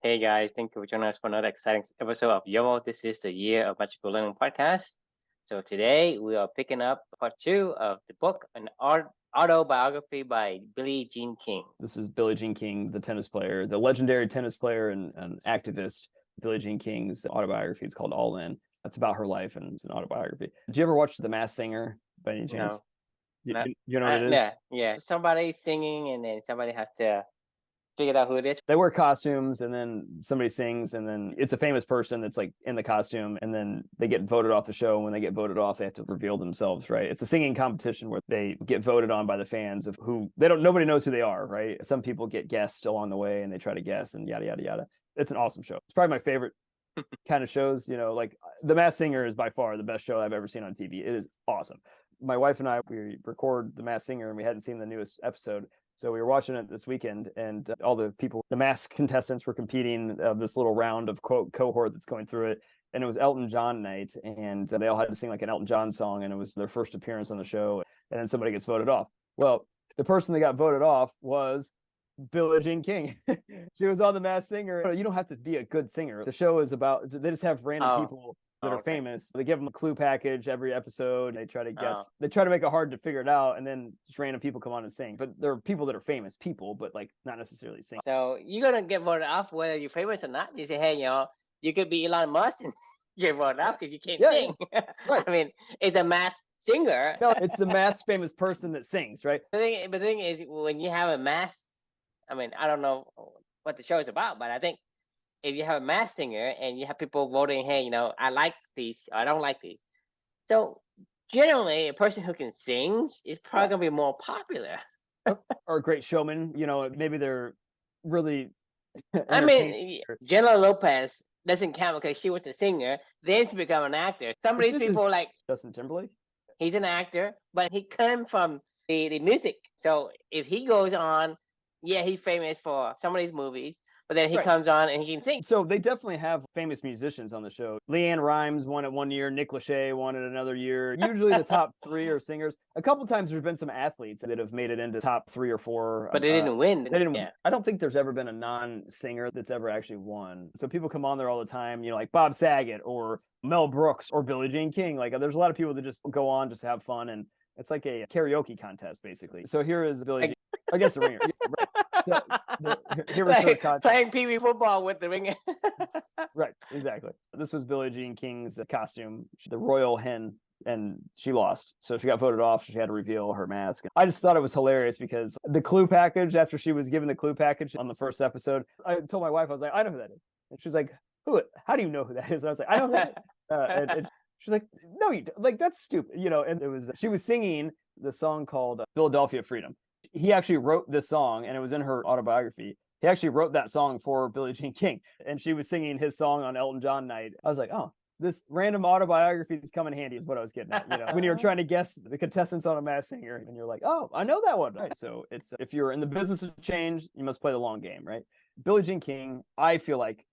Hey guys, thank you for joining us for another exciting episode of YOMO. This is the Year of Magical Learning podcast. So today we are picking up part two of the book, an autobiography by Billie Jean King. This is Billie Jean King, the tennis player, the legendary tennis player and activist. Billie Jean King's autobiography. It's called All In. That's about her life, and it's an autobiography. Did you ever watch The Masked Singer by any chance? No, You know what it is? yeah. Somebody singing, and then somebody has to figure out who it is. They wear costumes, and then somebody sings, and then it's a famous person that's like in the costume, and then they get voted off the show. And when they get voted off, they have to reveal themselves, right? It's a singing competition where they get voted on by the fans of who nobody knows who they are, right? Some people get guessed along the way, and they try to guess, and yada yada yada. It's an awesome show. It's probably my favorite kind of shows. Like The Masked Singer is by far the best show I've ever seen on TV. It is awesome. My wife and I, we record The Masked Singer, and we hadn't seen the newest episode. So we were watching it this weekend, and all the people, the masked contestants, were competing this little round of cohort that's going through it. And it was Elton John night, and they all had to sing like an Elton John song, and it was their first appearance on the show. And then somebody gets voted off. Well, the person that got voted off was Billie Jean King. She was on The Masked Singer. You don't have to be a good singer. The show is about, they just have random people that are famous. They give them a clue package every episode. They try to guess. They try to make it hard to figure it out, and then just random people come on and sing. But there are people that are famous people, but like not necessarily sing. So you're gonna get voted off whether you're famous or not. You say, hey, you could be Elon Musk and get voted off because you can't sing. Right. I mean, it's a masked singer. No, it's the masked famous person that sings, right? The thing is, when you have a masked, I mean, I don't know what the show is about, but I think if you have a masked singer and you have people voting, hey, I like these, or I don't like these. So generally, a person who can sing is probably going to be more popular. Or a great showman, maybe they're really. I mean, Jenna Lopez doesn't count because she was the singer, then she became an actor. Some of these people like Justin Timberlake. He's an actor, but he came from the music. So if he goes on, he's famous for some of these movies. But then he comes on and he can sing. So they definitely have famous musicians on the show. LeAnn Rimes won it one year. Nick Lachey won it another year. Usually the top three are singers. A couple times there's been some athletes that have made it into top 3 or 4. But they didn't win. They didn't win. I don't think there's ever been a non-singer that's ever actually won. So people come on there all the time, like Bob Saget or Mel Brooks or Billie Jean King. Like there's a lot of people that just go on just to have fun, and it's like a karaoke contest basically. So here is Billie Jean. I guess the ringer. Right. So here was her contest. Playing Pee Wee football with the ringer. Right, exactly. This was Billie Jean King's costume, the royal hen, and she lost. So she got voted off. She had to reveal her mask. I just thought it was hilarious because the clue package, after she was given the clue package on the first episode, I told my wife, I was like, I know who that is. And she's like, who? How do you know who that is? And I was like, I know who that is. And she's like, no, you don't. Like, that's stupid. And it was, she was singing the song called Philadelphia Freedom. He actually wrote this song, and it was in her autobiography. He actually wrote that song for Billie Jean King, and she was singing his song on Elton John night. I was like, oh, this random autobiography is coming handy, is what I was getting at. When you're trying to guess the contestants on a Masked Singer, and you're like, oh, I know that one. Right. So it's, if you're in the business of change, you must play the long game, right? Billie Jean King, I feel like,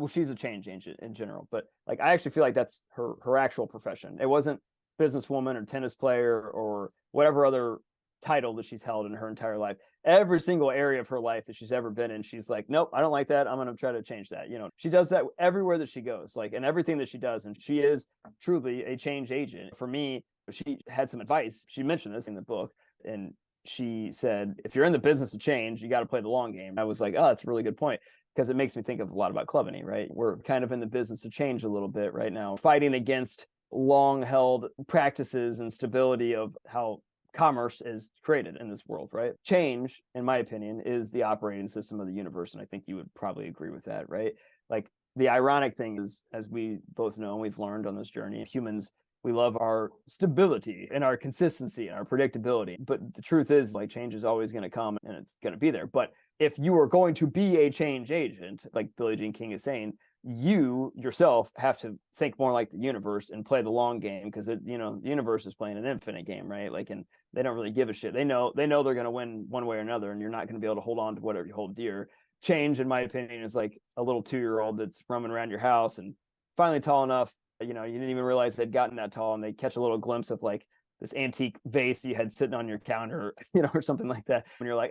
she's a change agent in general, but like I actually feel like that's her actual profession. It wasn't businesswoman or tennis player or whatever other title that she's held in her entire life. Every single area of her life that she's ever been in, she's like, nope, I don't like that. I'm going to try to change that. She does that everywhere that she goes, like, and everything that she does. And she is truly a change agent. For me, she had some advice. She mentioned this in the book, and she said, if you're in the business of change, you got to play the long game. I was like, oh, that's a really good point, because it makes me think of a lot about Clubany, right? We're kind of in the business of change a little bit right now, fighting against long held practices and stability of how commerce is created in this world, right? Change, in my opinion, is the operating system of the universe. And I think you would probably agree with that, right? Like, the ironic thing is, as we both know, and we've learned on this journey, humans, we love our stability and our consistency and our predictability. But the truth is, like, change is always going to come and it's going to be there. But if you are going to be a change agent, like Billie Jean King is saying, you yourself have to think more like the universe and play the long game, because the universe is playing an infinite game, right? Like, and they don't really give a shit. They know they're going to win one way or another, and you're not going to be able to hold on to whatever you hold dear. Change, in my opinion, is like a little 2-year-old that's roaming around your house and finally tall enough, you didn't even realize they'd gotten that tall, and they catch a little glimpse of like this antique vase you had sitting on your counter, or something like that. When you're like,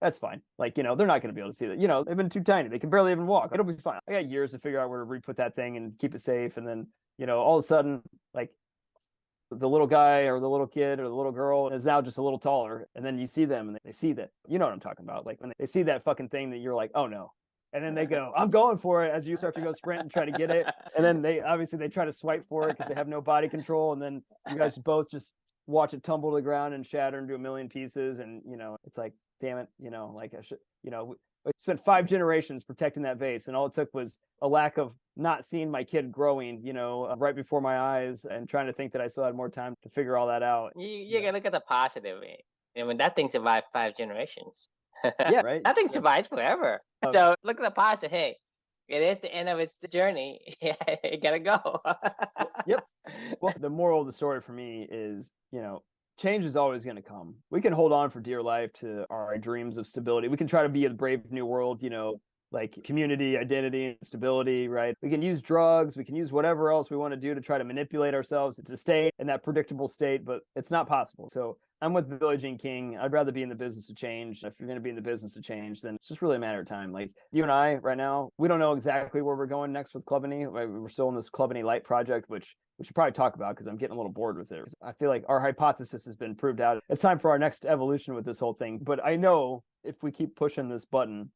That's fine. Like, they're not going to be able to see that. They've been too tiny. They can barely even walk. It'll be fine. I got years to figure out where to re-put that thing and keep it safe. And then, all of a sudden, like, the little guy or the little kid or the little girl is now just a little taller. And then you see them and they see that, you know what I'm talking about? Like when they see that fucking thing that you're like, oh no. And then they go, I'm going for it, as you start to go sprint and try to get it. And then they try to swipe for it because they have no body control. And then you guys both just watch it tumble to the ground and shatter into a million pieces. And, it's like, damn it, like I should, I spent 5 generations protecting that vase, and all it took was a lack of not seeing my kid growing, right before my eyes, and trying to think that I still had more time to figure all that out. You gotta look at the positive. I mean, that thing survived 5 generations. Yeah, right. That thing survives forever. So look at the positive. Hey, it is the end of its journey. You gotta go. Yep. Well, the moral of the story for me is, change is always going to come. We can hold on for dear life to our dreams of stability. We can try to be a brave new world, like community, identity, and stability, right? We can use drugs. We can use whatever else we want to do to try to manipulate ourselves to stay in that predictable state, but it's not possible. So I'm with Billie Jean King. I'd rather be in the business of change. If you're going to be in the business of change, then it's just really a matter of time. Like you and I right now, we don't know exactly where we're going next with Clubany. We're still in this Clubany Light project, which we should probably talk about because I'm getting a little bored with it. I feel like our hypothesis has been proved out. It's time for our next evolution with this whole thing. But I know if we keep pushing this button,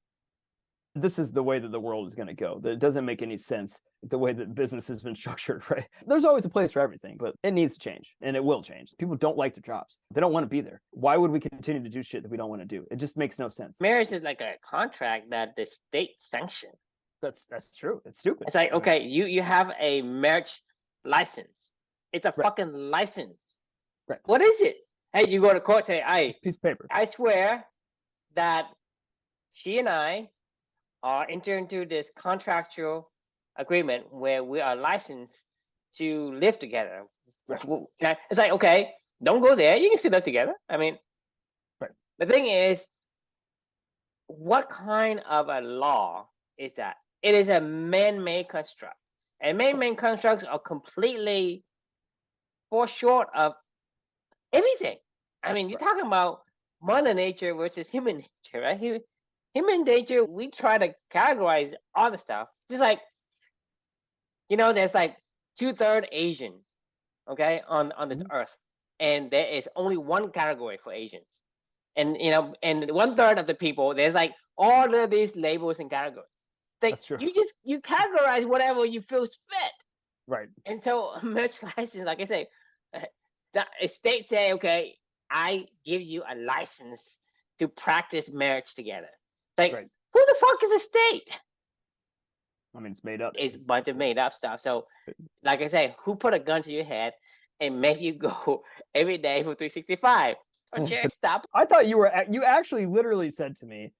this is the way that the world is going to go. That it doesn't make any sense the way that business has been structured, right? There's always a place for everything, but it needs to change, and it will change. People don't like their jobs. They don't want to be there. Why would we continue to do shit that we don't want to do? It just makes no sense. Marriage is like a contract that the state sanctions. That's true. It's stupid. It's like, okay, you have a marriage license. It's a fucking license. Right. What is it? Hey, you go to court, say, piece of paper. I swear that she and I are entering into this contractual agreement where we are licensed to live together. Right. It's like, okay, don't go there. You can still live together. I mean, the thing is, what kind of a law is that? It is a man-made construct. And man-made constructs are completely fall short of everything. I mean, you're talking about Mother Nature versus human nature, right? Human nature, we try to categorize all the stuff. Just like, there's like 2/3 Asians, okay, on this earth. And there is only one category for Asians. And, and 1/3 of the people, there's like all of these labels and categories. Like, that's true. You categorize whatever you feel fit. Right. And so marriage license, like I say, a state say, okay, I give you a license to practice marriage together. It's like, who the fuck is a state? I mean, it's made up. It's a bunch of made up stuff. So, like I say, who put a gun to your head and make you go every day for 365? Stop. I thought you actually literally said to me,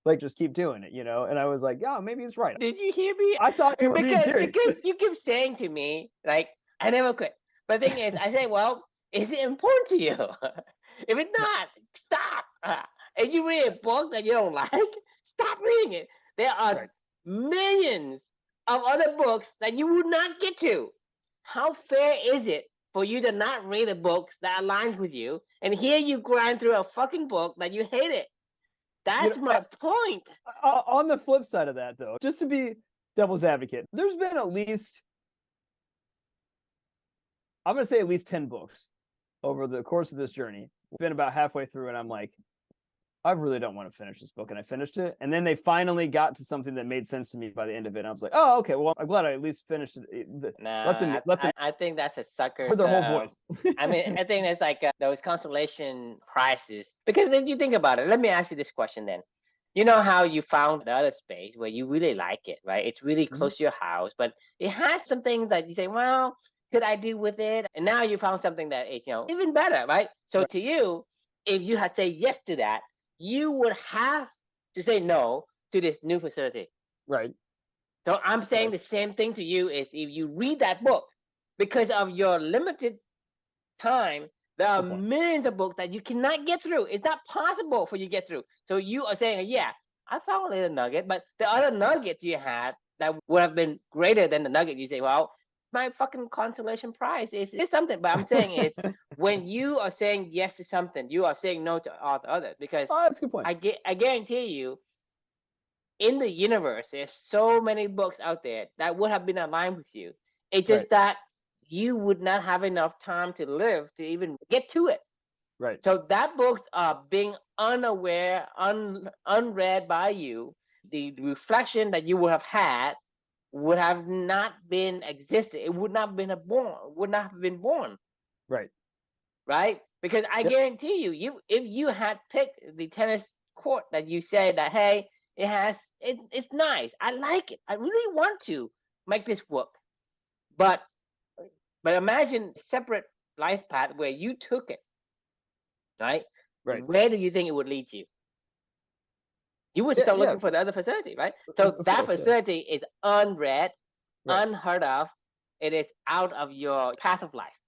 like, just keep doing it, and I was like, yeah, maybe he's right. Did you hear me? I thought you were being serious. Because you keep saying to me, like, I never quit. But the thing is, I say, well, is it important to you? If it's not, stop. If you read a book that you don't like, stop reading it. There are millions of other books that you would not get to. How fair is it for you to not read a book that aligns with you, and here you grind through a fucking book that you hated? That's my point. On the flip side of that, though, just to be devil's advocate, there's been at least, I'm going to say at least 10 books over the course of this journey. I've been about halfway through, and I'm like, I really don't want to finish this book. And I finished it. And then they finally got to something that made sense to me by the end of it. And I was like, oh, okay, well, I'm glad I at least finished it. I think that's a sucker. For their whole voice. I mean, I think that's like those consolation prizes. Because if you think about it, let me ask you this question then. You know how you found the other space where you really like it, right? It's really close to your house, but it has some things that you say, well, could I do with it? And now you found something that is, even better, right? So to you, if you had said yes to that, you would have to say no to this new facility. Right. So I'm saying the same thing to you is if you read that book, because of your limited time, there are millions of books that you cannot get through. It's not possible for you to get through. So you are saying, yeah, I found a little nugget, but the other nuggets you had that would have been greater than the nugget, you say, well, my fucking consolation prize. It's something, but I'm saying is when you are saying yes to something, you are saying no to all the others. Because Oh, that's a good point. I guarantee you, in the universe, there's so many books out there that would have been aligned with you. It's just Right. that you would not have enough time to live to even get to it. Right. So that books are being unaware, unread by you. The reflection that you would have had would have not been existed. It would not have been born. Would not have been born. Right. Right? Because I Yep. guarantee you, if you had picked the tennis court that you say that, hey, it's nice. I like it. I really want to make this work. But imagine a separate life path where you took it, right? Right. Where do you think it would lead you? You would start looking for the other facility, right? So Of that course, yeah. facility is unread, Right. unheard of. It is out of your path of life.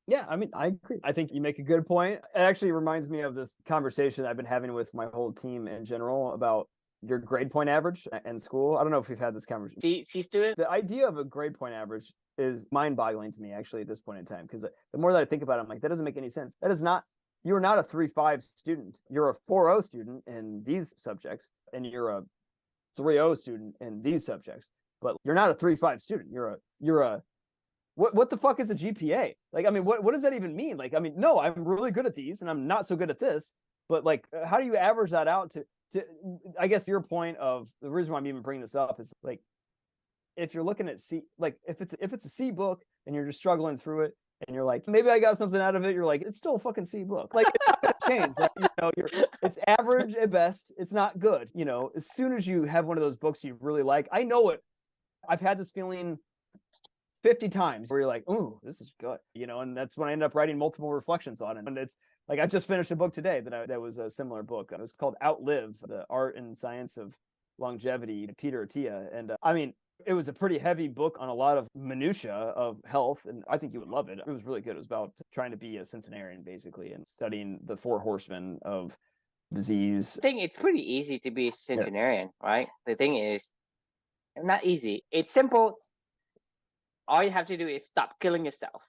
Yeah, I mean, I agree. I think you make a good point. It actually reminds me of this conversation I've been having with my whole team in general about your grade point average in school. I don't know if we've had this conversation. See, student? The idea of a grade point average is mind-boggling to me, actually, at this point in time, because the more that I think about it, I'm like, that doesn't make any sense. That is not, you're not a 3.5 student. You're a 4.0 student in these subjects, and you're a 3.0 student in these subjects. But you're not a 3.5 student. You're a what the fuck is a GPA? Like, I mean, what does that even mean? Like, I mean, no, I'm really good at these and I'm not so good at this, but like, how do you average that out to, I guess your point of the reason why I'm even bringing this up is like, if you're looking at C, like if it's a C book and you're just struggling through it and you're like, maybe I got something out of it. You're like, it's still a fucking C book. Like, it's not gonna change, right? You know, it's average at best. It's not good. You know, as soon as you have one of those books you really like, I know it. I've had this feeling 50 times where you're like, ooh, this is good, you know, and that's when I ended up writing multiple reflections on it. And it's like, I just finished a book today that was a similar book. It was called Outlive, The Art and Science of Longevity, Peter Attia. And I mean, it was a pretty heavy book on a lot of minutia of health, and I think you would love it. It was really good. It was about trying to be a centenarian, basically, and studying the 4 horsemen of disease. I think it's pretty easy to be a centenarian, right? The thing is, not easy. It's simple. All you have to do is stop killing yourself.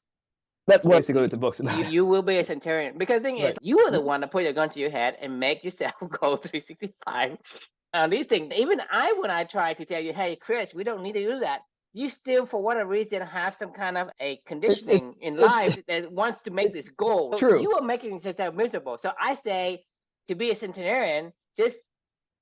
That's basically what the book's about. You will be a centenarian. Because the thing is, you are the one that put your gun to your head and make yourself go 365. These things, even when I try to tell you, hey, Chris, we don't need to do that, you still, for whatever reason, have some kind of a conditioning in life that wants to make this goal. True. You are making yourself miserable. So I say, to be a centenarian, just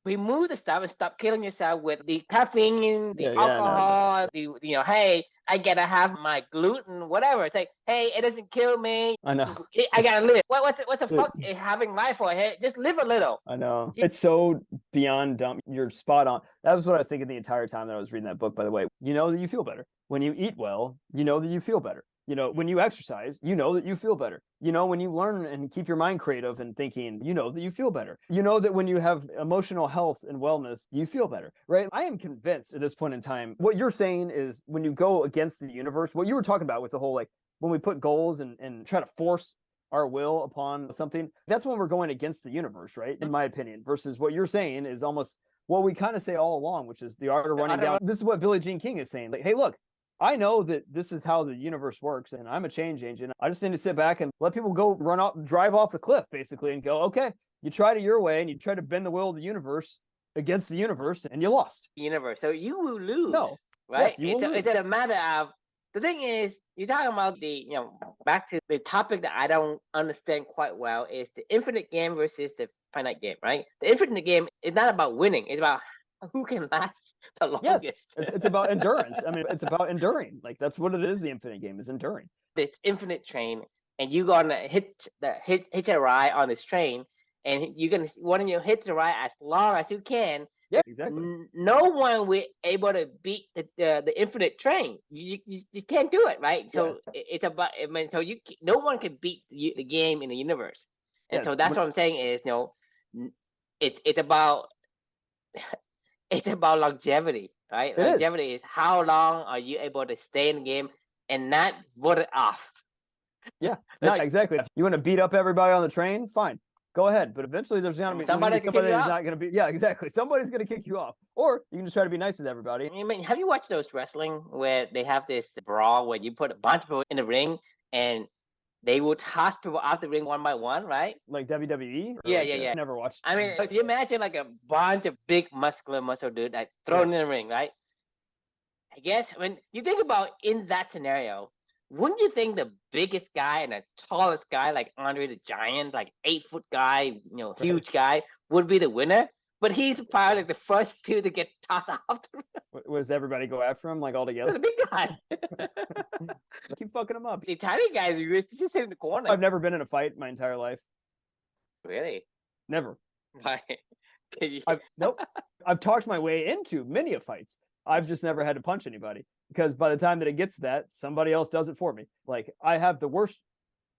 remove the stuff and stop killing yourself with the caffeine, the alcohol, hey, I gotta have my gluten, whatever. It's like, hey, it doesn't kill me. I know. I gotta live. What's the fuck is having life for? Hey, just live a little. I know. It's so beyond dumb. You're spot on. That was what I was thinking the entire time that I was reading that book, by the way. You know that you feel better. When you eat well, you know that you feel better. You know, when you exercise, you know that you feel better. You know, when you learn and keep your mind creative and thinking, you know that you feel better. You know that when you have emotional health and wellness, you feel better, right? I am convinced at this point in time, what you're saying is when you go against the universe, what you were talking about with the whole, like, when we put goals and try to force our will upon something, that's when we're going against the universe, right? In my opinion, versus what you're saying is almost what we kind of say all along, which is the art of running down. This is what Billie Jean King is saying. Like, hey, look, I know that this is how the universe works, and I'm a change agent. I just need to sit back and let people go drive off the cliff, basically, and go, okay, you tried it your way, and you tried to bend the will of the universe against the universe, and you lost. Universe. So you will lose. No. Right? Yes, It's a matter of, the thing is, you're talking about back to the topic that I don't understand quite well is the infinite game versus the finite game, right? The infinite game is not about winning. It's about who can last the longest. Yes, it's about endurance. I mean, it's about enduring. Like, that's what it is. The infinite game is enduring. This infinite train, and you're gonna hitch a ride on this train, and you're gonna want to hitch the ride as long as you can. Yeah, exactly. No one will able to beat the infinite train. You can't do it, right? So it's about. I mean, so no one can beat the game in the universe, and so that's what I'm saying is, it's about. It's about longevity, right? Longevity is how long are you able to stay in the game and not vote it off. Yeah, no, exactly. If you want to beat up everybody on the train, fine. go ahead. But eventually there's going to be Somebody can kick somebody you that's out. not going to be, yeah, exactly. Somebody's going to kick you off. Or you can just try to be nice with everybody. I mean, have you watched those wrestling where they have this brawl where you put a bunch of people in the ring and they will toss people out the ring one by one, right? Like WWE? Yeah, like, yeah, yeah. Never watched. I mean, you imagine like a bunch of big muscle dude like thrown in the ring, right? I guess when you think about in that scenario, wouldn't you think the biggest guy and the tallest guy, like Andre the Giant, like 8 foot guy, huge guy, would be the winner? But he's probably like the first few to get tossed out. Was everybody go after him like all together? The big guy. Keep fucking him up. The tiny guys used to just sit in the corner. I've never been in a fight my entire life. Really? Never. Why? Nope. I've talked my way into many of fights. I've just never had to punch anybody because by the time that it gets to that, somebody else does it for me. Like I have the worst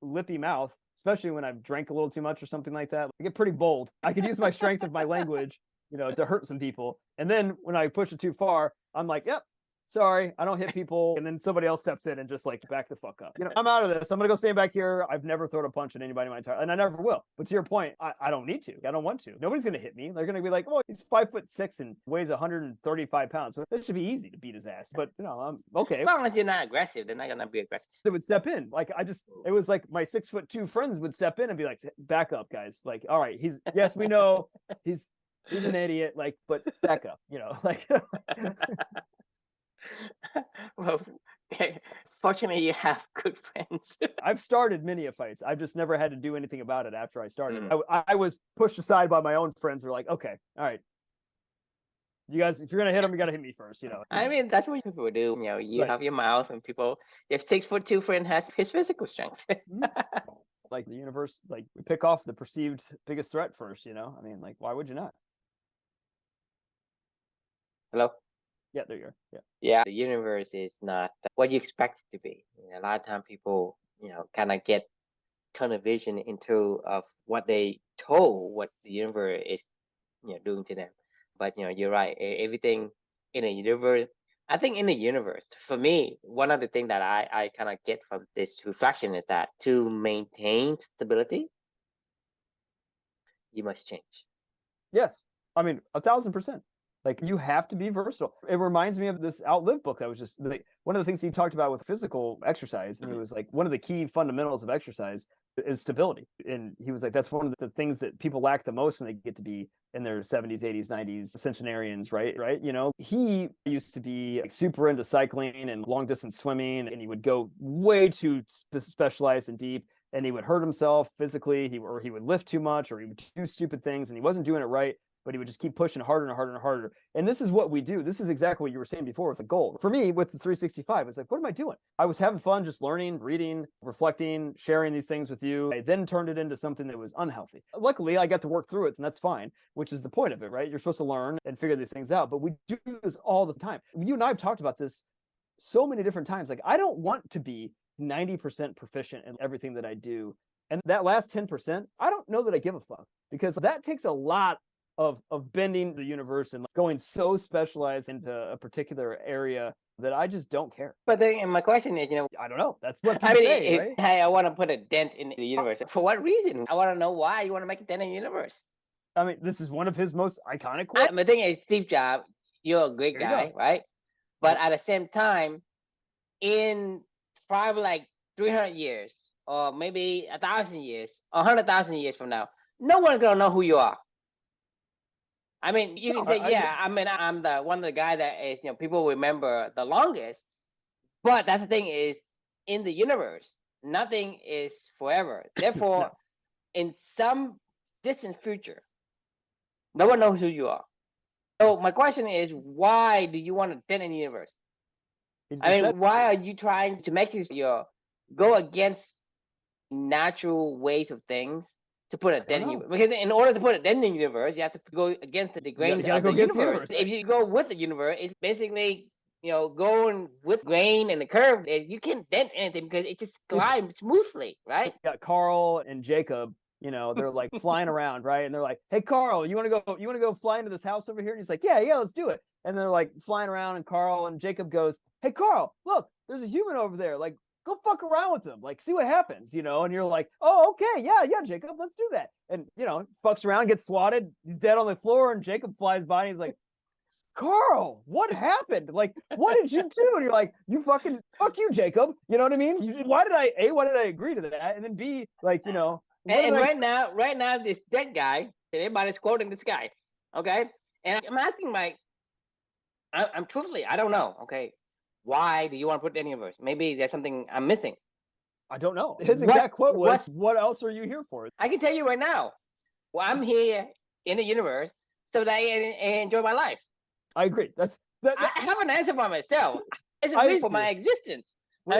lippy mouth, especially when I've drank a little too much or something like that. I get pretty bold. I could use my strength of my language, to hurt some people. And then when I push it too far, I'm like, yep, sorry, I don't hit people. And then somebody else steps in and just like back the fuck up. I'm out of this. I'm going to go stand back here. I've never thrown a punch at anybody in my entire, and I never will. But to your point, I don't need to. I don't want to. Nobody's going to hit me. They're going to be like, oh, he's 5'6" and weighs 135 pounds. So that should be easy to beat his ass. But I'm okay. As long as you're not aggressive, they're not going to be aggressive. They would step in. Like it was like my 6'2" friends would step in and be like, back up, guys. Like, all right, yes, we know he's an idiot. Like, but back up, like. Well, fortunately, you have good friends. I've started many of fights. I've just never had to do anything about it after I started. I was pushed aside by my own friends. They're like, okay, all right. You guys, if you're going to hit them, you got to hit me first, I mean, that's what people do. You have your mouth and people, if 6'2" friend has his physical strength. Like the universe, like we pick off the perceived biggest threat first, I mean, like, why would you not? Hello? Yeah, there you are. Yeah, the universe is not what you expect it to be. A lot of times people, kind of get tunnel vision into of what they told what the universe is, doing to them. But you're right. Everything in the universe, I think in the universe, for me, one of the things that I kind of get from this reflection is that to maintain stability, you must change. Yes, I mean 1,000%. Like you have to be versatile. It reminds me of this Outlive book that was just like one of the things he talked about with physical exercise. And he was like, one of the key fundamentals of exercise is stability. And he was like, that's one of the things that people lack the most when they get to be in their 70s, 80s, 90s, centenarians, right? He used to be like super into cycling and long distance swimming, and he would go way too specialized and deep. And he would hurt himself physically, he would lift too much, or he would do stupid things, and he wasn't doing it right. But he would just keep pushing harder and harder and harder. And this is what we do. This is exactly what you were saying before with the goal. For me, with the 365, it's like, what am I doing? I was having fun, just learning, reading, reflecting, sharing these things with you. I then turned it into something that was unhealthy. Luckily, I got to work through it, and that's fine, which is the point of it, right? You're supposed to learn and figure these things out. But we do this all the time. You and I have talked about this so many different times. Like, I don't want to be 90% proficient in everything that I do. And that last 10%, I don't know that I give a fuck, because that takes a lot of bending the universe and going so specialized into a particular area that I just don't care. But then my question is, I don't know. That's what people say, right? Hey, I want to put a dent in the universe. For what reason? I want to know why you want to make a dent in the universe. I mean, this is one of his most iconic quotes. The thing is, Steve Jobs, you're a great guy, right? But at the same time, in probably like 300 years, or maybe 1,000 years, or 100,000 years from now, no one's gonna know who you are. I mean, you can say, I'm the one of the guy that is, people remember the longest. But that's the thing is, in the universe, nothing is forever. Therefore, in some distant future, no one knows who you are. So my question is, why do you want to dent in the universe? Why are you trying to make this go against natural ways of things? To put a dent in you, because in order to put a dent in the universe, you have to go against the grain of the universe. If you go with the universe, it's basically going with grain and the curve. You can't dent anything because it just glides smoothly, right? Yeah, Carl and Jacob, they're like flying around, right? And they're like, "Hey, Carl, you want to go fly into this house over here?" And he's like, "Yeah, let's do it." And they're like flying around, and Carl and Jacob goes, "Hey, Carl, look, there's a human over there. Like, go fuck around with him, like see what happens, and you're like, oh, okay, yeah, Jacob, let's do that. And fucks around, gets swatted, he's dead on the floor, and Jacob flies by and he's like, Carl, what happened? Like, what did you do? And you're like, you fucking fuck you, Jacob. You know what I mean? Why did I agree to that? And then B, like, and right now, this dead guy, everybody's quoting this guy, okay? And I'm asking I'm truthfully, I don't know, okay? Why do you want to put the universe? Maybe there's something I'm missing. I don't know. His exact quote was, what else are you here for? I can tell you right now, well, I'm here in the universe so that I enjoy my life. I agree. I have an answer for myself. It's a reason for my existence. Well,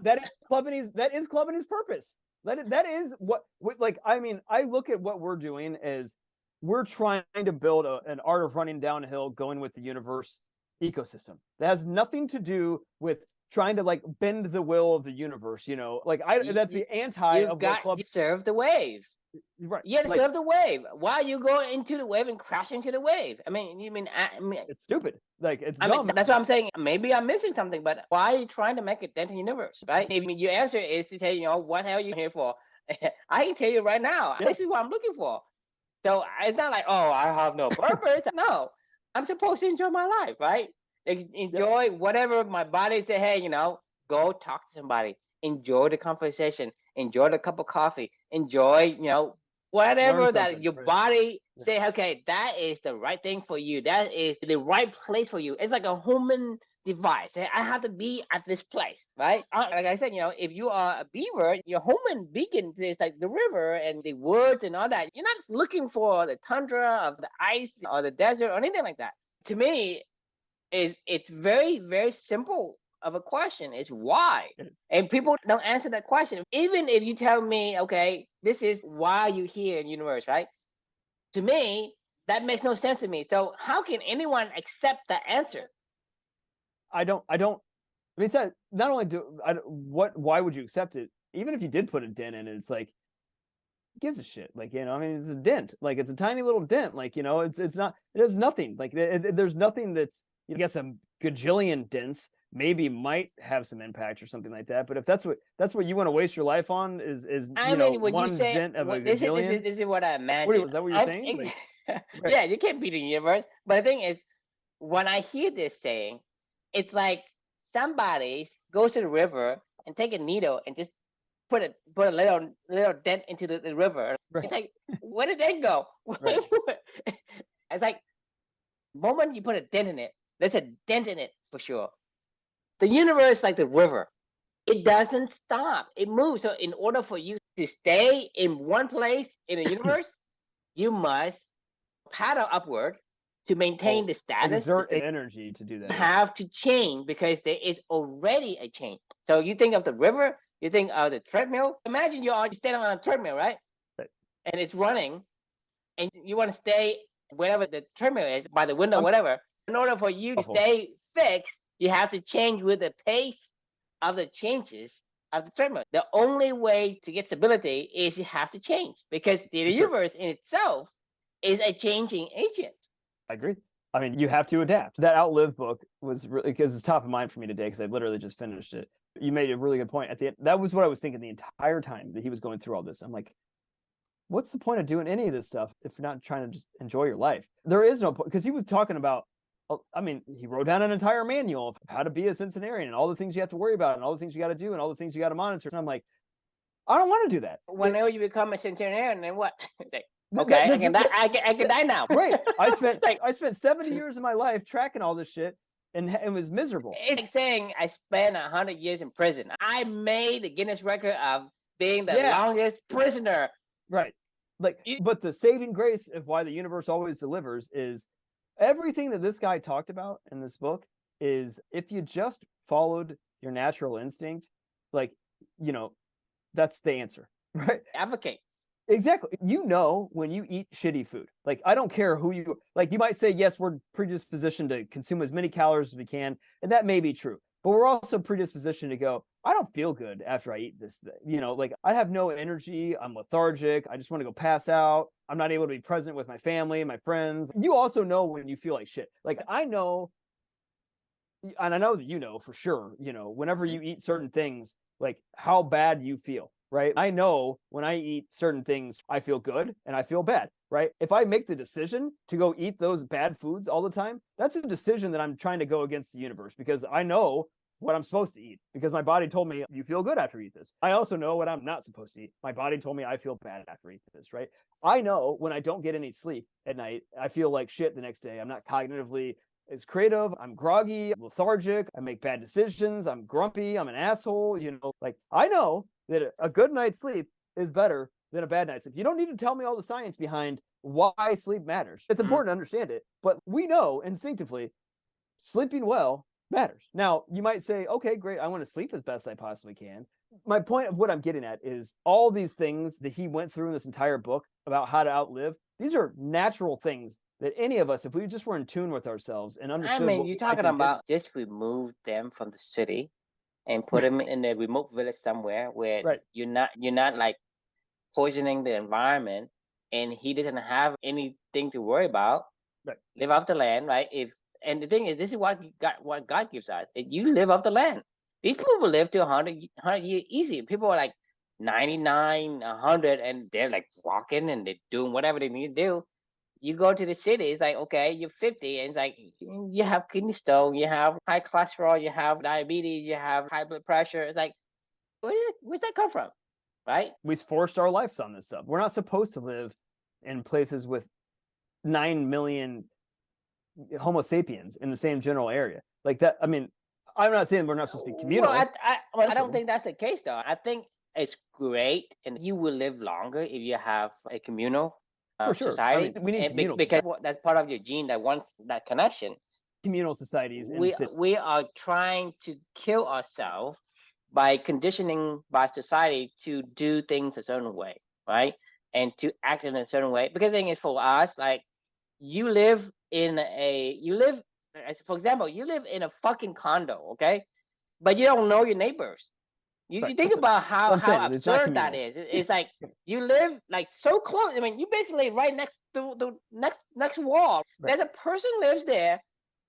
that is Clubbiny's purpose. That is what like, I mean, I look at what we're doing as we're trying to build an art of running downhill, going with the universe ecosystem. That has nothing to do with trying to like bend the will of the universe, like that's the anti of what Club. You serve the wave. Right. You gotta serve the wave. Why you go into the wave and crash into the wave? I mean, it's stupid. Like, it's dumb. Mean, that's what I'm saying. Maybe I'm missing something, but why are you trying to make a dent in the universe, right? If your answer is to tell what the hell are you here for? I can tell you right now, this is what I'm looking for. So it's not like, oh, I have no purpose. No, I'm supposed to enjoy my life, right? Enjoy whatever my body say. Hey, go talk to somebody. Enjoy the conversation. Enjoy the cup of coffee. Enjoy, whatever that your body say. Okay, that is the right thing for you. That is the right place for you. It's like a human device. I have to be at this place, right? Like I said, if you are a beaver, your human beacon is like the river and the woods and all that. You're not looking for the tundra of the ice or the desert or anything like that. To me, it's very, very simple of a question. Is why? And people don't answer that question. Even if you tell me, okay, this is why you're here in the universe, right? To me, that makes no sense to me. So how can anyone accept that answer? I mean, not only why would you accept it? Even if you did put a dent in it, it's like, gives a shit. Like, I mean, it's a dent. Like, it's a tiny little dent. Like, it's not, it has nothing. Like, there's nothing that's, I guess, a gajillion dents maybe might have some impact or something like that. But if that's what you want to waste your life on is one dent of a gajillion. This is what I imagine. Is that what you're saying? Like, right. Yeah, you can't beat the universe. But the thing is, when I hear this saying, it's like somebody goes to the river and take a needle and just put a little dent into the river. Right. It's like, where did that go? Right. It's like, the moment you put a dent in it, there's a dent in it for sure. The universe is like the river. It doesn't stop. It moves. So in order for you to stay in one place in the universe, you must paddle upward to maintain the status. Exert energy to do that. You have to change because there is already a change. So you think of the river, you think of the treadmill. Imagine you're standing on a treadmill, right? And it's running, and you want to stay wherever the treadmill is, by the window, whatever. In order for you to stay fixed, you have to change with the pace of the changes of the treadmill. The only way to get stability is you have to change, because the universe in itself is a changing agent. I agree. I mean, you have to adapt. That Outlive book was really, because it's top of mind for me today, because I literally just finished it. You made a really good point at the end. That was what I was thinking the entire time that he was going through all this. I'm like, what's the point of doing any of this stuff if you're not trying to just enjoy your life? There is no point, because he was talking about, I mean, he wrote down an entire manual of how to be a centenarian and all the things you have to worry about and all the things you got to do and all the things you got to monitor. And I'm like, I don't want to do that. Whenever you become a centenarian, then what? Okay, I can die now. Right. I spent 70 years of my life tracking all this shit, and it was miserable. It's like saying I spent 100 years in prison. I made the Guinness record of being the longest prisoner. Right. Like, but the saving grace of why the universe always delivers is everything that this guy talked about in this book is, if you just followed your natural instinct, like, that's the answer, right? Advocate. Exactly. When you eat shitty food, like, I don't care who you, like, you might say, yes, we're predispositioned to consume as many calories as we can. And that may be true, but we're also predispositioned to go, I don't feel good after I eat this thing. Like, I have no energy. I'm lethargic. I just want to go pass out. I'm not able to be present with my family and my friends. You also know when you feel like shit. Like, I know and I know that you know for sure, whenever you eat certain things, like how bad you feel, right? I know when I eat certain things, I feel good and I feel bad, right? If I make the decision to go eat those bad foods all the time, that's a decision that I'm trying to go against the universe, because I know what I'm supposed to eat, because my body told me you feel good after you eat this. I also know what I'm not supposed to eat. My body told me I feel bad after I eat this, right? I know when I don't get any sleep at night, I feel like shit the next day. I'm not cognitively as creative. I'm groggy, lethargic. I make bad decisions. I'm grumpy. I'm an asshole. Like I know that a good night's sleep is better than a bad night's sleep. You don't need to tell me all the science behind why sleep matters. It's important to understand it, but we know instinctively sleeping well matters. Now, you might say, okay, great, I want to sleep as best I possibly can. My point of what I'm getting at is all these things that he went through in this entire book about how to outlive, these are natural things that any of us, if we just were in tune with ourselves and I understood mean, what you're we liked talking and didn't. about just remove them from the city and put them in a remote village somewhere where Right. you're not like poisoning the environment, and he doesn't have anything to worry about. Right. Live off the land, right? And the thing is, this is what God gives us. If you live off the land, these people will live to 100 years easy. People are like 99, 100, and they're like walking and they're doing whatever they need to do. You go to the city, it's like, okay, you're 50, and it's like you have kidney stone, you have high cholesterol, you have diabetes, you have high blood pressure. It's like, where's that come from, right? We forced our lives on this stuff. We're not supposed to live in places with 9 million Homo sapiens in the same general area. Like that, I mean, I'm not saying we're not supposed to be communal. Well, I don't think that's the case, though. I think it's great, and you will live longer if you have a communal For sure. society. I mean, we need communal because society. that's part of your gene that wants that connection. Communal societies in We cities. we are trying to kill ourselves by conditioning by society to do things a certain way, right? And to act in a certain way. Because the thing is, for us, like you live for example, you live in a fucking condo, okay? But you don't know your neighbors. You, Right. you think about how I'm saying, it's not absurd that communal. is. It's like you live like so close. I mean, you basically right next to the next wall. Right. There's a person lives there,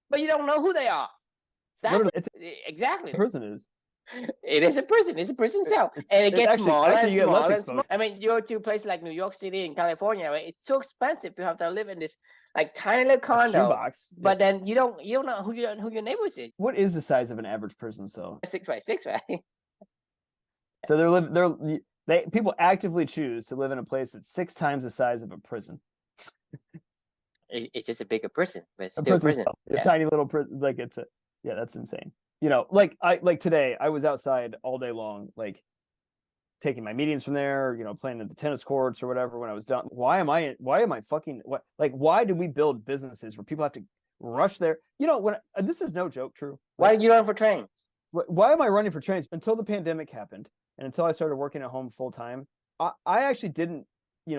but you don't know who they are. It's Exactly. a person is. It is a prison. It's a prison cell, and it gets smaller actually and you get less smaller and exposure. smaller. I mean, you go to places like New York City and California, right? It's so expensive to have to live in this like tiny little condo. Shoebox. But then you don't know who your neighbors is. What is the size of an average person? So 6 by 6, right? So people actively choose to live in a place that's 6 times the size of a prison. It's just a bigger prison, but it's A still prison, prison. a tiny little prison. Like that's insane. Like today, I was outside all day long, like taking my meetings from there, playing at the tennis courts or whatever. When I was done, why am I fucking what? Like, why do we build businesses where people have to rush there? When this is no joke, true. Why did you run for trains? Why am I running for trains? Until the pandemic happened and until I started working at home full time, I actually didn't,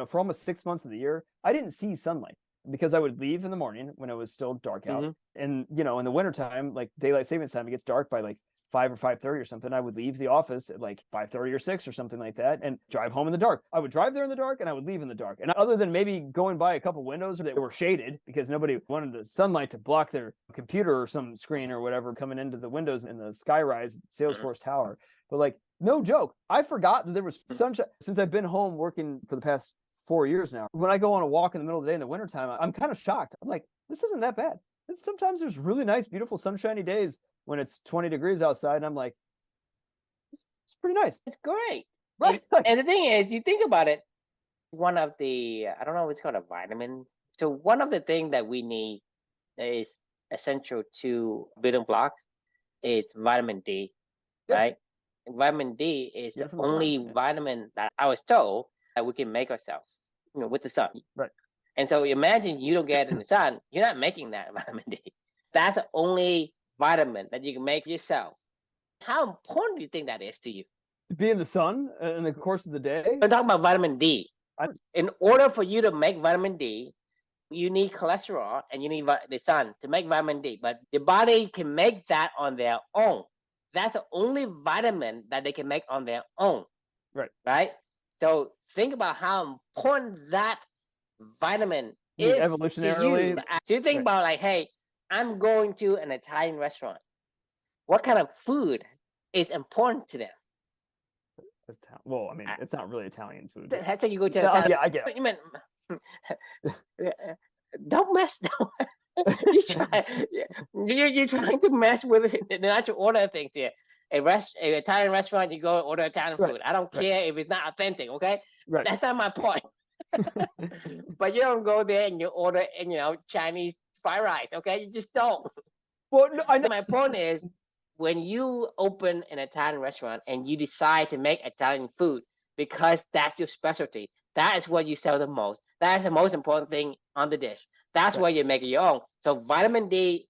for almost 6 months of the year, I didn't see sunlight, because I would leave in the morning when it was still dark out. Mm-hmm. And, in the wintertime, like daylight savings time, it gets dark by like 5 or 5:30 or something. I would leave the office at like 5:30 or 6 or something like that and drive home in the dark. I would drive there in the dark and I would leave in the dark. And other than maybe going by a couple windows that were shaded because nobody wanted the sunlight to block their computer or some screen or whatever coming into the windows in the skyrise Salesforce Tower. But like, no joke, I forgot that there was sunshine since I've been home working for the past 4 years now. When I go on a walk in the middle of the day in the wintertime, I'm kind of shocked. I'm like, this isn't that bad. And sometimes there's really nice, beautiful, sunshiny days when it's 20 degrees outside, and I'm like, it's pretty nice. It's great. Right. And the thing is, you think about it, one of the, I don't know what's called, a vitamin. So one of the things that we need that is essential to building blocks is vitamin D, right? Vitamin D is the only vitamin that I was told that we can make ourselves, with the sun. Right. And so imagine you don't get it in the sun, you're not making that vitamin D. That's the only vitamin that you can make yourself. How important do you think that is to you? To be in the sun in the course of the day? We're talking about vitamin D. In order for you to make vitamin D, you need cholesterol and you need the sun to make vitamin D. But the body can make that on their own. That's the only vitamin that they can make on their own. Right. Right? So think about how important that vitamin is evolutionarily. To you. So you think about like, hey, I'm going to an Italian restaurant. what kind of food is important to them. Well, I mean, it's not really Italian food. That's how you go to Yeah, Italian. yeah, I get it. You mean, don't mess. You try. You're trying to mess with the natural order of things here. An Italian restaurant, you go order Italian food. Right, I don't right. care if it's not authentic. Okay, Right. that's not my point. But you don't go there and you order, Chinese fried rice. Okay, you just don't. Well, no, I know. My point is, when you open an Italian restaurant and you decide to make Italian food because that's your specialty, that is what you sell the most. That is the most important thing on the dish. That's Right. why you make it your own. So vitamin D,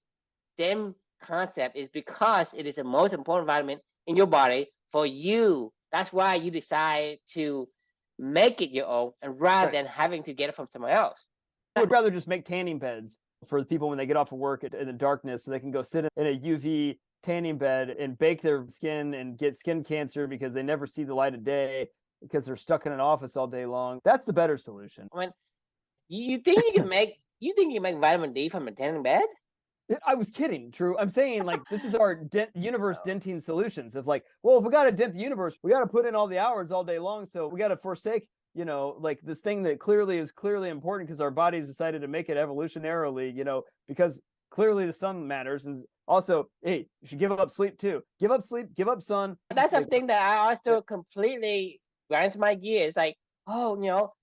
same concept, is because it is the most important vitamin in your body for you. That's why you decide to make it your own, and rather Right. than having to get it from somewhere else. I would rather just make tanning beds for the people when they get off of work in the darkness, so they can go sit in a UV tanning bed and bake their skin and get skin cancer because they never see the light of day because they're stuck in an office all day long. That's the better solution. I mean, you think you can make vitamin D from a tanning bed? I was kidding, Drew. I'm saying, like, this is our universe denting solutions of, like, well, if we got to dent the universe, we got to put in all the hours all day long. So we got to forsake, like, this thing that is clearly important because our bodies decided to make it evolutionarily, because clearly the sun matters. And also, hey, you should give up sleep too. Give up sleep, give up sun. That's the thing that I also completely grinds my gears. Like,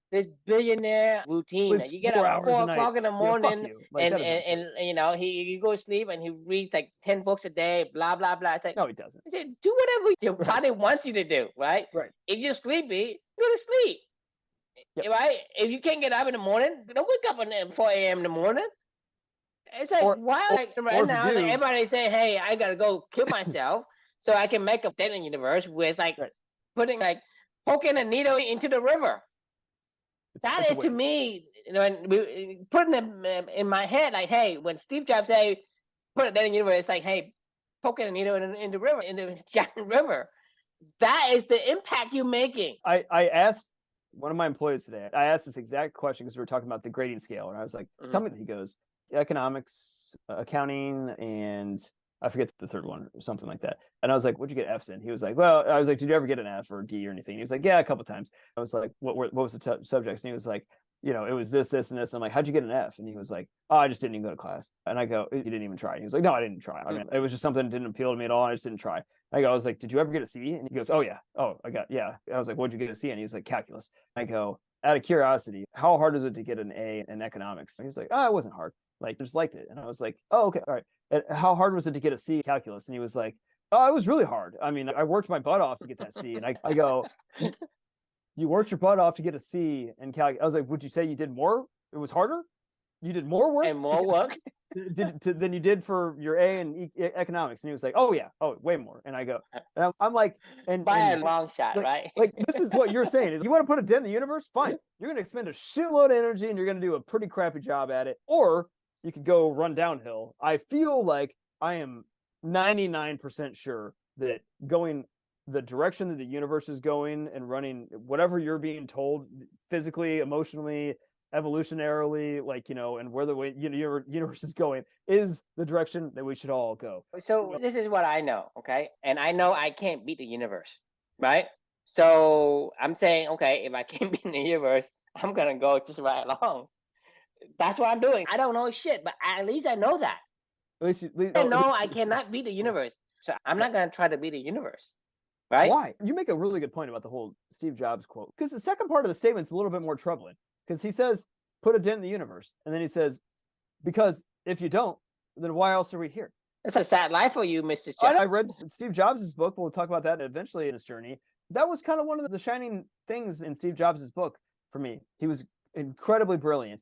this billionaire routine that you get up 4 o'clock in the morning, Like, and he goes to sleep and he reads like 10 books a day, blah blah blah. It's like, no, he doesn't. Do whatever your body wants you to do, right? Right. If you're sleepy, go to sleep. Yep. Right? If you can't get up in the morning, don't wake up at 4 a.m. in the morning. It's like, right now, like, everybody say, hey, I gotta go kill myself so I can make a dent in the universe, where it's like poking a needle into the river. That is, to me, putting them in my head, like, hey, when Steve Jobs say put a dent in the universe, it's like, hey, poking a needle in the river, in the giant river. That is the impact you're making. I asked one of my employees today, I asked this exact question because we were talking about the grading scale, and I was like, tell me. He goes, economics, accounting, and I forget the third one or something like that. And I was like, what'd you get F's in? He was like, well, I was like, did you ever get an F or a D or anything? He was like, yeah, a couple times. I was like, what was the subjects? And he was like, it was this, and this. And I'm like, how'd you get an F? And he was like, oh, I just didn't even go to class. And I go, you didn't even try? And he was like, no, I didn't try. I mean, it was just something that didn't appeal to me at all. I just didn't try. I was like, did you ever get a C? And he goes, oh yeah. Oh, yeah. I was like, what'd you get a C? And he was like, calculus. I go, out of curiosity, how hard is it to get an A in economics? And he was like, oh, it wasn't hard. Like, just liked it. And I was like, oh, okay, all right. And how hard was it to get a C in calculus? And he was like, oh, it was really hard. I mean, I worked my butt off to get that C. And I go, you worked your butt off to get a C in calculus. I was like, would you say you did more? It was harder? You did more work? And more work? Than you did for your A in economics. And he was like, oh yeah, way more. And I go, and I'm like, by a long shot, like, right? Like, this is what you're saying. You want to put a dent in the universe? Fine. You're going to expend a shitload of energy and you're going to do a pretty crappy job at it. Or you could go run downhill. I feel like I am 99% sure that going the direction that the universe is going and running whatever you're being told physically, emotionally, evolutionarily, and where the universe is going is the direction that we should all go. So this is what I know, okay? And I know I can't beat the universe, right? So I'm saying, okay, if I can't beat the universe, I'm going to go just right along. That's what I'm doing. I don't know shit, but at least I know that. I know I cannot beat the universe. So I'm not going to try to beat the universe. Right? Why? You make a really good point about the whole Steve Jobs quote. Because the second part of the statement's a little bit more troubling. Because he says, put a dent in the universe. And then he says, because if you don't, then why else are we here? It's a sad life for you, Mr. Jobs. I read Steve Jobs' book. We'll talk about that eventually in his journey. That was kind of one of the shining things in Steve Jobs' book for me. He was incredibly brilliant.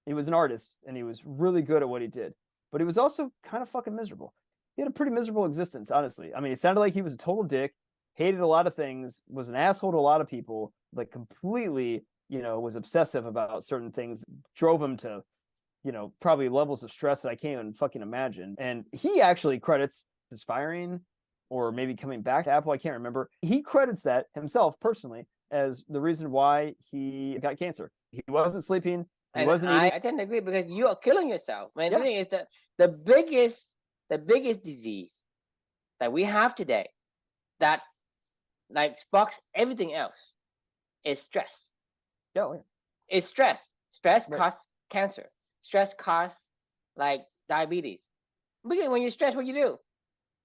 He was an artist, and he was really good at what he did. But he was also kind of fucking miserable. He had a pretty miserable existence, honestly. I mean, it sounded like he was a total dick, hated a lot of things, was an asshole to a lot of people, like completely, was obsessive about certain things, drove him to, probably levels of stress that I can't even fucking imagine. And he actually credits his firing or maybe coming back to Apple. I can't remember. He credits that himself personally as the reason why he got cancer. He wasn't sleeping. He wasn't eating. I tend to agree because you are killing yourself. Man, the thing is that the biggest disease that we have today that like sparks everything else is stress. Yeah, yeah. It's stress. Stress Right. causes cancer. Stress causes like diabetes. Because when you're stressed, what you do?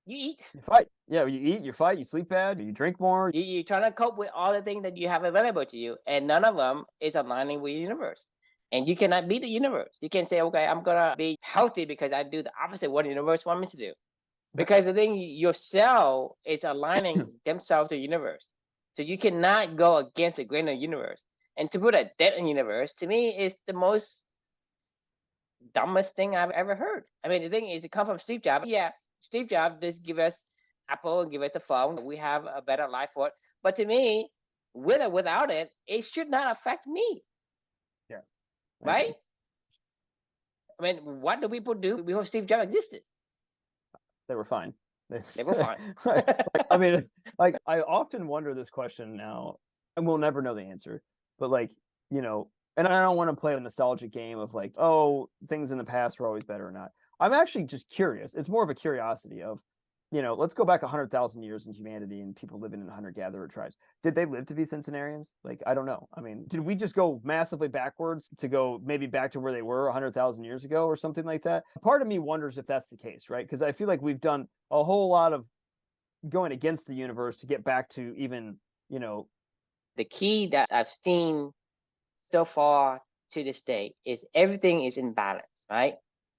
You eat. You fight. Yeah, you eat, you fight, you sleep bad, you drink more. You're trying to cope with all the things that you have available to you, and none of them is aligning with the universe. And you cannot beat the universe. You can say, okay, I'm gonna be healthy because I do the opposite of what the universe wants me to do. Because the thing, your cell is aligning themselves to the universe. So you cannot go against the grain of the universe. And to put a debt in the universe, to me, is the most dumbest thing I've ever heard. I mean, the thing is, it comes from Steve Jobs. Yeah, Steve Jobs just give us Apple and give us a phone. We have a better life for it. But to me, with or without it, it should not affect me, Yeah. right? I mean, what do people do before Steve Jobs existed? They were fine. They were fine. I mean, like I often wonder this question now, and we'll never know the answer. But like, you know, and I don't want to play a nostalgic game of like, oh, things in the past were always better or not. I'm actually just curious. It's more of a curiosity of, you know, let's go back 100,000 years in humanity and people living in hunter-gatherer tribes. Did they live to be centenarians? Like, I don't know. I mean, did we just go massively backwards to go maybe back to where they were 100,000 years ago or something like that? Part of me wonders if that's the case, right? Because I feel like we've done a whole lot of going against the universe to get back to even, you know. The key that I've seen so far to this day is everything is in balance, right?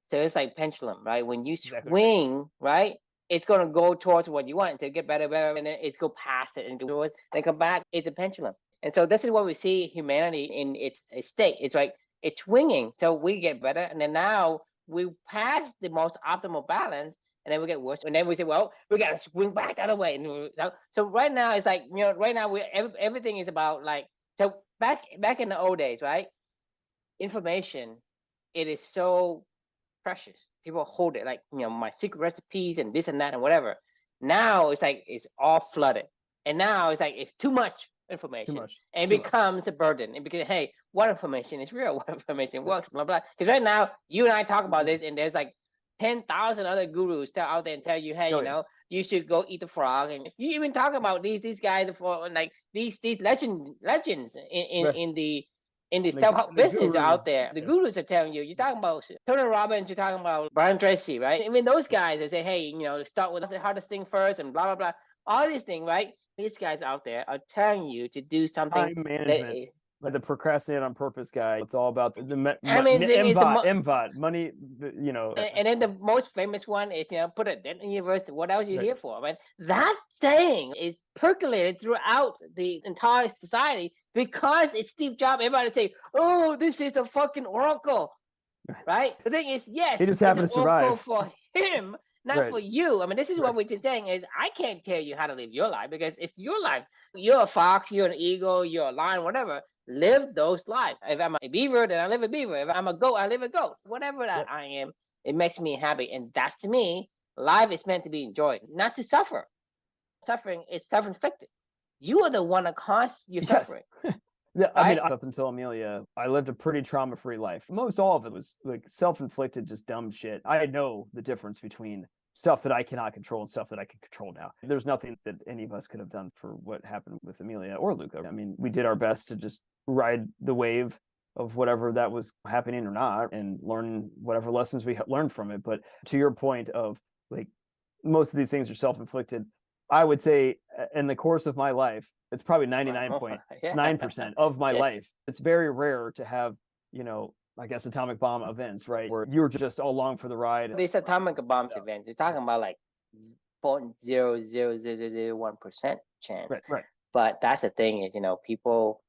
So it's like pendulum, right? When you swing, right, it's gonna go towards what you want to get better, better, and then it's go past it and towards, then come back. It's a pendulum, and so this is what we see humanity in its state. It's like it's swinging, so we get better, and then now we pass the most optimal balance, and then we get worse, and then we say, well, we gotta swing back the other way. And so right now it's like, you know, right now we everything is about like, so back in the old days, right? Information, it is so precious. People hold it like, you know, my secret recipes and this and that and whatever. Now it's like it's all flooded, and now it's like it's too much information, and it becomes a burden. And because hey, what information is real? What information works? Blah blah. Because right now you and I talk about this, and there's like 10,000 other gurus still out there and tell you, hey, you know, you should go eat the frog. And you even talk about these guys for like these legends in the self-help business out there. The gurus are telling you, you're talking about Tony Robbins, you're talking about Brian Tracy, right? Even those guys, they say, hey, you know, start with the hardest thing first and blah, blah, blah. All these things, right? These guys out there are telling you to do something. Time management. Like the procrastinate on purpose guy. It's all about the MVOT, money, you know. And then the most famous one is, you know, put a dent in your verse. What else are you here for? Right? That saying is percolated throughout the entire society because it's Steve Jobs. Everybody say, oh, this is a fucking oracle, right? The thing is, yes, he just happened to survive for him, not for you. I mean, this is what we're just saying is I can't tell you how to live your life because it's your life. You're a fox, you're an eagle, you're a lion, whatever. Live those lives. If I'm a beaver, then I live a beaver. If I'm a goat, I live a goat. Whatever that I am, it makes me happy. And that's, to me, life is meant to be enjoyed, not to suffer. Suffering is self-inflicted. You are the one that caused your suffering. Yeah, I mean, up until Amelia, I lived a pretty trauma-free life. Most all of it was like self-inflicted, just dumb shit. I know the difference between stuff that I cannot control and stuff that I can control now. There's nothing that any of us could have done for what happened with Amelia or Luca. I mean, we did our best to just ride the wave of whatever that was happening or not and learn whatever lessons we learned from it. But to your point of like, most of these things are self-inflicted. I would say in the course of my life, it's probably 99.9% of my life. It's very rare to have, you know, I guess atomic bomb events, right? Where you're just all along for the ride. These atomic bomb events, you're talking about like 0.00001% chance. Right. But that's the thing is, you know, people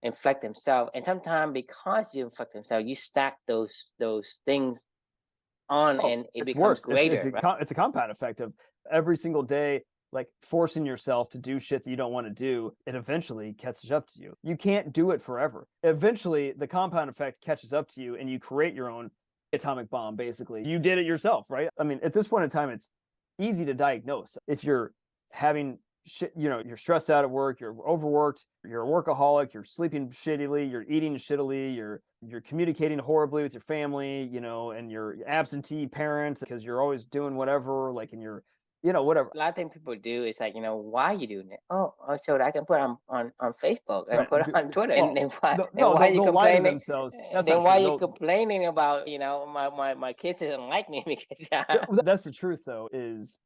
infect themselves, and sometimes because you infect themselves, you stack those things on, and it becomes greater. It's a compound effect of every single day, like forcing yourself to do shit that you don't want to do. It eventually catches up to you. You can't do it forever. Eventually, the compound effect catches up to you, and you create your own atomic bomb. Basically, you did it yourself, right? I mean, at this point in time, it's easy to diagnose if you're having shit, you know, you're stressed out at work, you're overworked, you're a workaholic, you're sleeping shittily, you're eating shittily, you're communicating horribly with your family, you know, and you're absentee parent because you're always doing whatever, like, and you're whatever. A lot of things people do is like, why are you doing it? Oh, so that I can put on Facebook and Right. put it on Twitter. And Well, then why no, are you they'll lie to complaining? themselves. That's Then not why true. are you complaining about, my kids didn't like me because That's the truth, though, is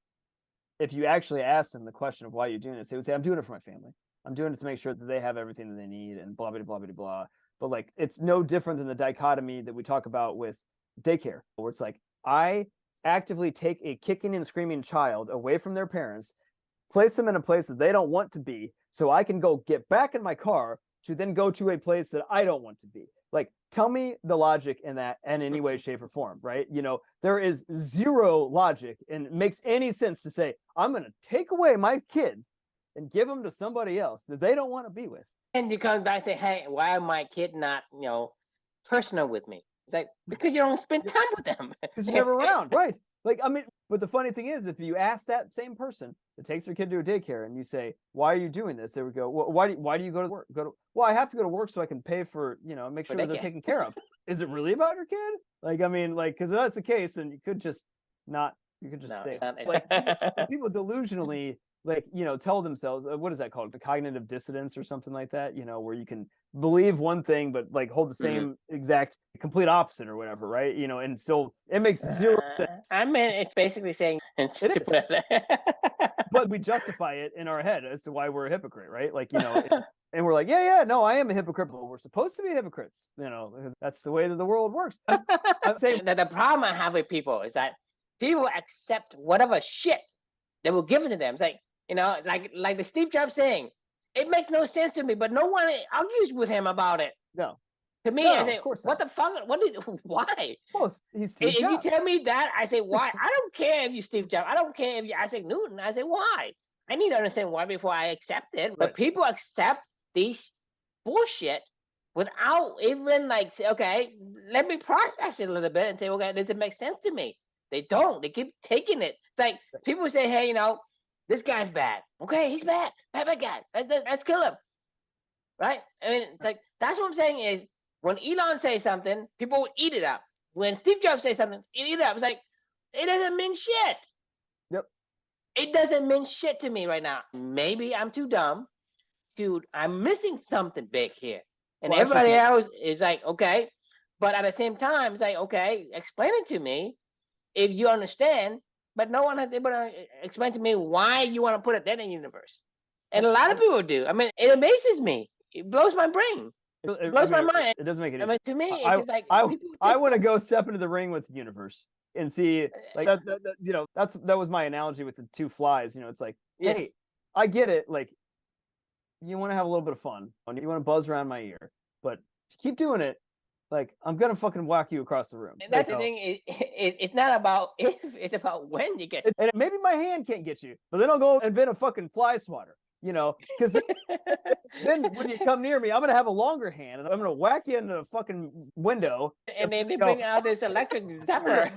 if you actually ask them the question of why you're doing this, they would say, I'm doing it for my family. I'm doing it to make sure that they have everything that they need and blah, blah, blah, blah, blah. But like, it's no different than the dichotomy that we talk about with daycare, where it's like, I actively take a kicking and screaming child away from their parents, place them in a place that they don't want to be, so I can go get back in my car to then go to a place that I don't want to be. Like, tell me the logic in that in any way, shape, or form, right? There is zero logic and it makes any sense to say, I'm going to take away my kids and give them to somebody else that they don't want to be with. And you come back and say, hey, why are my kid not, personal with me? It's like, because you don't spend time with them. Because you're never around, right? Like, I mean, but the funny thing is, if you ask that same person that takes their kid to a daycare and you say, why are you doing this? They would go, well, why do you go to work? Well, I have to go to work so I can pay for, make sure they're taken care of. Is it really about your kid? Like, I mean, like, because if that's the case, then you could just stay. Like, people delusionally, like, tell themselves, what is that called? The cognitive dissonance or something like that, where you can believe one thing, but like hold the same exact complete opposite or whatever, right? And still it makes zero sense. I mean, it's basically saying it is. But we justify it in our head as to why we're a hypocrite, right? Like, and we're like, yeah, no, I am a hypocrite, but we're supposed to be hypocrites, because that's the way that the world works. I'm saying that the problem I have with people is that people accept whatever shit that will give it to them. It's like, like the Steve Jobs saying, it makes no sense to me, but no one argues with him about it. No. To me, I say, what the fuck? Why? Well, he's Steve Jobs. If you tell me that, I say, why? I don't care if you Steve Jobs. I don't care if you Isaac Newton. I say, why? I need to understand why before I accept it. Right. But people accept these bullshit without even like, say, okay, let me process it a little bit and say, okay, does it make sense to me? They don't. They keep taking it. It's like people say, hey, this guy's bad. Okay, he's bad. Bad guy. Let's kill him. Right? I mean, it's like, that's what I'm saying is, when Elon says something, people will eat it up. When Steve Jobs says something, eat it up. It's like, it doesn't mean shit. Yep. It doesn't mean shit to me right now. Maybe I'm too dumb. I'm missing something big here. And everybody else is like, okay. But at the same time, it's like, okay, explain it to me if you understand. But no one has able to explain to me why you want to put a Dent in the universe. And a lot of people do. I mean, it amazes me. It blows my brain. It blows my mind. It doesn't make any sense. To me, it's just like I want to go step into the ring with the universe and see, like, that was my analogy with the two flies. It's like, hey, I get it. Like, you want to have a little bit of fun, you want to buzz around my ear, but keep doing it. Like, I'm gonna fucking whack you across the room. And that's the thing. It's not about if; it's about when you get. And maybe my hand can't get you, but then I'll go invent a fucking fly swatter. Because then when you come near me, I'm gonna have a longer hand and I'm gonna whack you in the fucking window. And then they bring out this electric zapper.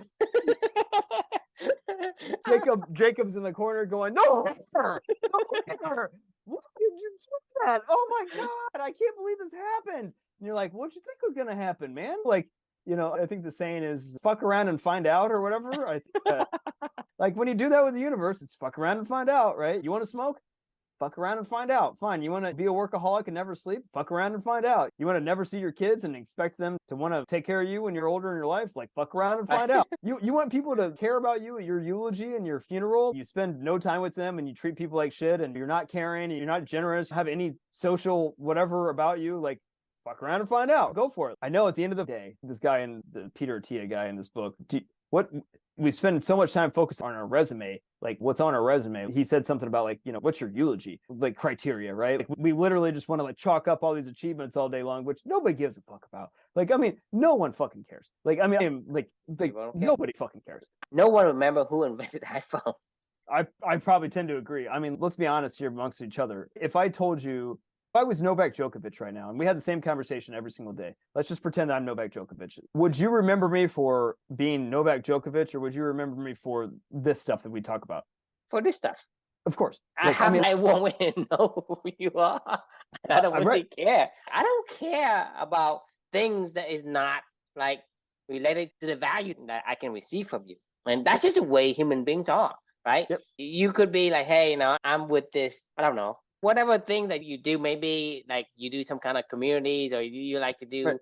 Jacob's in the corner going, no, why did you do that? Oh my god, I can't believe this happened. And you're like, what'd you think was gonna happen, man? Like, I think the saying is fuck around and find out or whatever. I think like when you do that with the universe, it's fuck around and find out, right? You want to smoke? Fuck around and find out. Fine. You want to be a workaholic and never sleep? Fuck around and find out. You want to never see your kids and expect them to want to take care of you when you're older in your life? Like, fuck around and find out. You want people to care about you at your eulogy and your funeral? You spend no time with them and you treat people like shit and you're not caring and you're not generous, have any social whatever about you. Like, fuck around and find out. Go for it. I know at the end of the day, this guy in the Peter Attia guy in this book, what we spend so much time focused on our resume, like what's on our resume. He said something about like, what's your eulogy, like criteria, right? Like we literally just want to like chalk up all these achievements all day long, which nobody gives a fuck about. Like, I mean, no one fucking cares. Like, I mean, like nobody fucking cares. No one remember who invented iPhone. I probably tend to agree. I mean, let's be honest here amongst each other. If I was Novak Djokovic right now, and we had the same conversation every single day, let's just pretend I'm Novak Djokovic. Would you remember me for being Novak Djokovic, or would you remember me for this stuff that we talk about? For this stuff. Of course. I won't even know who you are. I don't really care. I don't care about things that is not like related to the value that I can receive from you. And that's just the way human beings are. right? Yep. You could be like, hey, I'm with this, I don't know, whatever thing that you do, maybe like you do some kind of communities, or you like to do Right.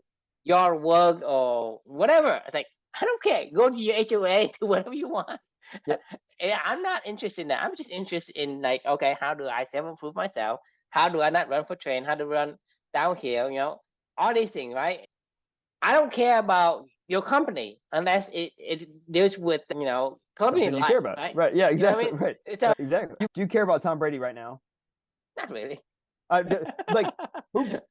your work or whatever. It's like, I don't care. Go to your HOA, do whatever you want. Yep. Yeah, I'm not interested in that. I'm just interested in like, okay, how do I self-improve myself? How do I not run for train? How to run downhill? All these things, right? I don't care about your company unless it deals with company Something you life, care about. right? Right. Yeah, You know what I exactly. mean? Right. So Exactly. Do you care about Tom Brady right now? not really. Like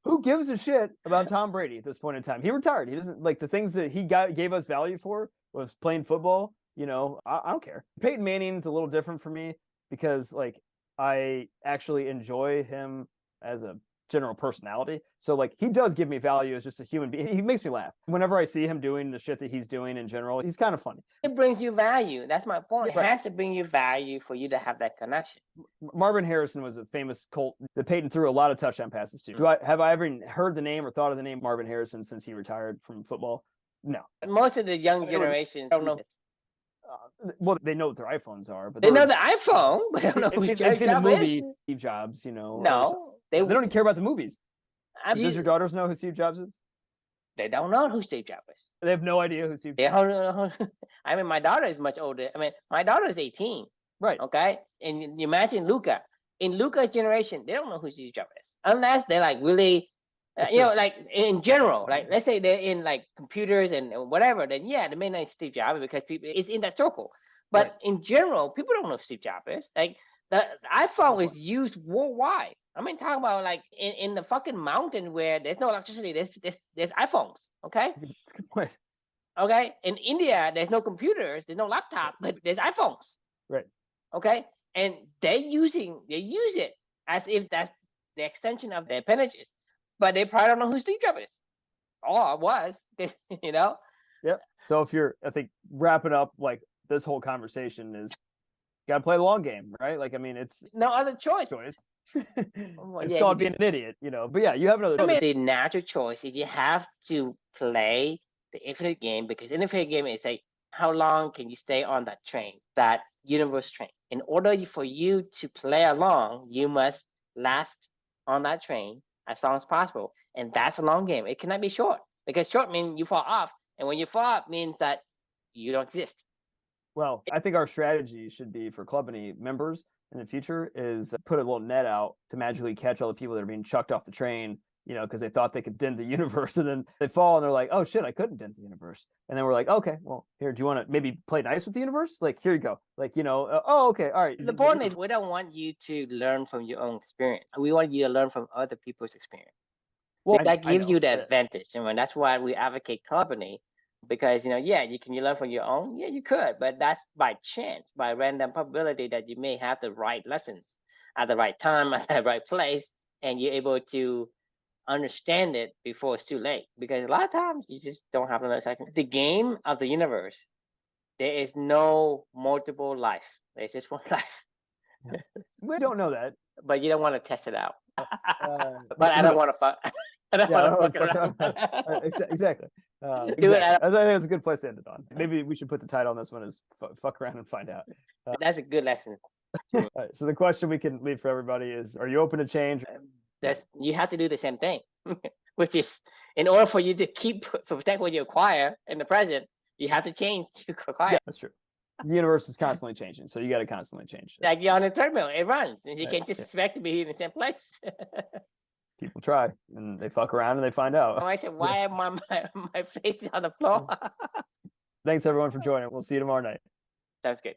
who gives a shit about Tom Brady at this point in time? He retired. He doesn't like the things that he gave us value for was playing football. I don't care. Peyton Manning's a little different for me because like I actually enjoy him as a general personality. So like he does give me value as just a human being. He makes me laugh. Whenever I see him doing the shit that he's doing in general, he's kind of funny. It brings you value. That's my point. It Right. has to bring you value for you to have that connection. Marvin Harrison was a famous Colt that Peyton threw a lot of touchdown passes to. Have I ever heard the name or thought of the name Marvin Harrison since he retired from football? No. Most of the young generation don't know this. Well, they know what their iPhones are, but They know the iPhone, but they don't know who they've seen the Jobs movie is. Steve Jobs. No, they don't even care about the movies. Does your they daughters know who Steve Jobs is? don't know who Steve Jobs is. They have no idea who Steve Jobs is. I mean, my daughter is much older. I mean, my daughter is 18. Right. Okay. And you imagine Luca. In Luca's generation, they don't know who Steve Jobs is unless they're like really, like in general, like let's say they're in like computers and whatever. Then yeah, they may know Steve Jobs because people it's in that circle. But in general, people don't know who Steve Jobs is. Like the iPhone is used worldwide. I mean, talking about like in the fucking mountain where there's no electricity, there's iPhones. Okay. That's a good point. Okay. In India, there's no computers, there's no laptop, but there's iPhones. Right. Okay. And they use it as if that's the extension of their appendages, but they probably don't know who Steve Jobs is. Or was, Yep. So I think wrapping up like this whole conversation is got to play the long game, right? Like, I mean, it's no other choice. It's called being an idiot, But yeah, you have another. I mean, the natural choice is you have to play the infinite game because infinite game is like how long can you stay on that train, that universe train. In order for you to play along, you must last on that train as long as possible, and that's a long game. It cannot be short because short means you fall off, and when you fall off means that you don't exist. Well, I think our strategy should be for Clubany members in the future is put a little net out to magically catch all the people that are being chucked off the train, because they thought they could dent the universe, and then they fall and they're like, oh shit, I couldn't dent the universe. And then we're like, okay, well, here, do you want to maybe play nice with the universe? Like, here you go. Like, oh, okay, all right. The point is, we don't want you to learn from your own experience. We want you to learn from other people's experience. Well, that gives you the advantage. And that's why we advocate Clubany. Because, you can learn from your own. Yeah, you could, but that's by chance, by random probability that you may have the right lessons at the right time, at the right place, and you're able to understand it before it's too late. Because a lot of times you just don't have another second. The game of the universe, there is no multiple life. There's just one life. We don't know that. But you don't want to test it out. But I don't want to fuck. I don't want to fuck around. Exactly. Do it. I think that's a good place to end it on. Maybe we should put the title on this one as "Fuck Around and Find Out." That's a good lesson. All right, so the question we can leave for everybody is: are you open to change? You have to do the same thing, which is in order for you to protect what you acquire in the present, you have to change to acquire. Yeah, that's true. The universe is constantly changing, so you got to constantly change. Like you're on a treadmill, it runs, and you can't just expect to be in the same place. People try, and they fuck around, and they find out. I said, why am my face on the floor? Thanks, everyone, for joining. We'll see you tomorrow night. Sounds good.